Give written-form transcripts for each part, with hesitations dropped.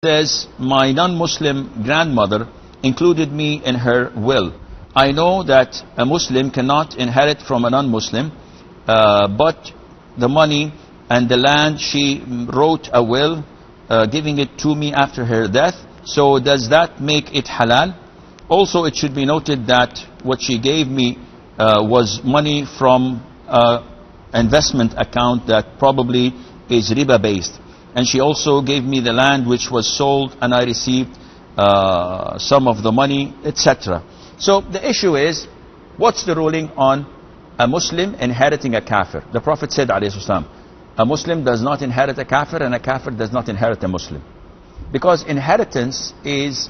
Says, my non-Muslim grandmother included me in her will. I know that a Muslim cannot inherit from a non-Muslim, but the money and the land, she wrote a will giving it to me after her death. So does that make it halal? Also, it should be noted that what she gave me was money from investment account that probably is riba based. And she also gave me the land which was sold, and I received some of the money, etc. So the issue is, what's the ruling on a Muslim inheriting a kafir? The Prophet said, ﷺ, a Muslim does not inherit a kafir, and a kafir does not inherit a Muslim. Because inheritance is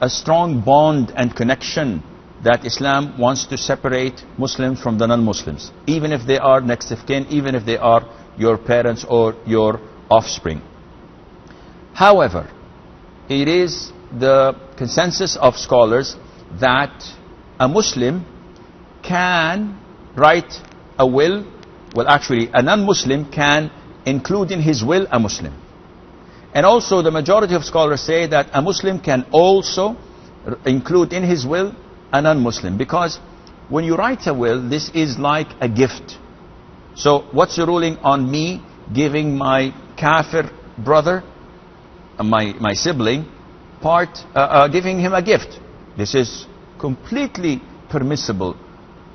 a strong bond and connection that Islam wants to separate Muslims from the non-Muslims, even if they are next of kin, even if they are your parents or your offspring. However, it is the consensus of scholars that a Muslim can write a will. Well, actually, a non-Muslim can include in his will a Muslim. And also the majority of scholars say that a Muslim can also include in his will a non-Muslim, because when you write a will, this is like a gift. So what's the ruling on me giving my kafir brother, my sibling, giving him a gift? This is completely permissible,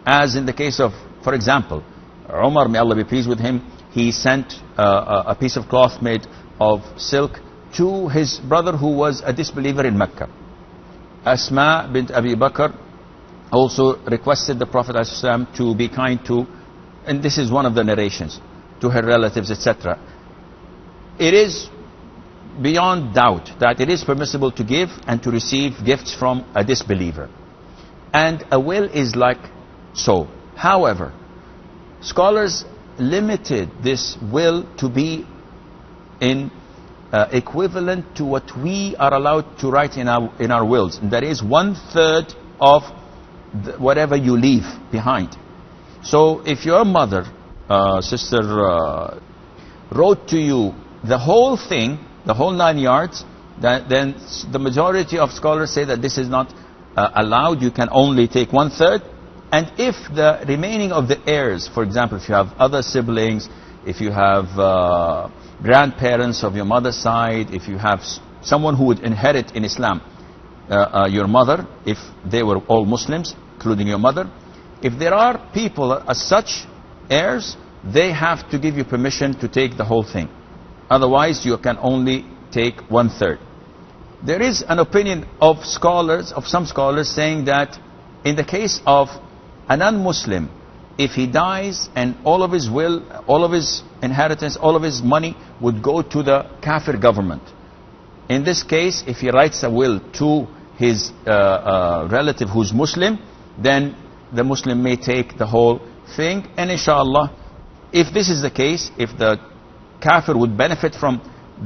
as in the case of, for example, Umar, may Allah be pleased with him, he sent a piece of cloth made of silk to his brother who was a disbeliever in Mecca. Asma bint Abi Bakr also requested the Prophet ﷺ to be kind to, and this is one of the narrations, to her relatives, etc. It is beyond doubt that it is permissible to give and to receive gifts from a disbeliever. And a will is like so. However, scholars limited this will to be in equivalent to what we are allowed to write in our wills. And that is 1/3 of whatever you leave behind. So if your mother, sister, wrote to you the whole thing, the whole 9 yards, then the majority of scholars say that this is not allowed. You can only take 1/3. And if the remaining of the heirs, for example, if you have other siblings, if you have grandparents of your mother's side, if you have someone who would inherit in Islam, your mother, if they were all Muslims, including your mother, if there are people as such heirs, they have to give you permission to take the whole thing. Otherwise, you can only take 1/3. There is an opinion of scholars, of some scholars, saying that in the case of a non-Muslim, if he dies and all of his will, all of his inheritance, all of his money would go to the kafir government. In this case, if he writes a will to his relative who's Muslim, then the Muslim may take the whole thing. And inshallah, if this is the case, if the kafir would benefit from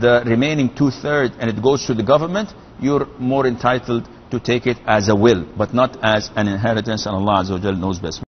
the remaining 2/3 and it goes to the government, you're more entitled to take it as a will, but not as an inheritance, and Allah Azza wa Jal knows best.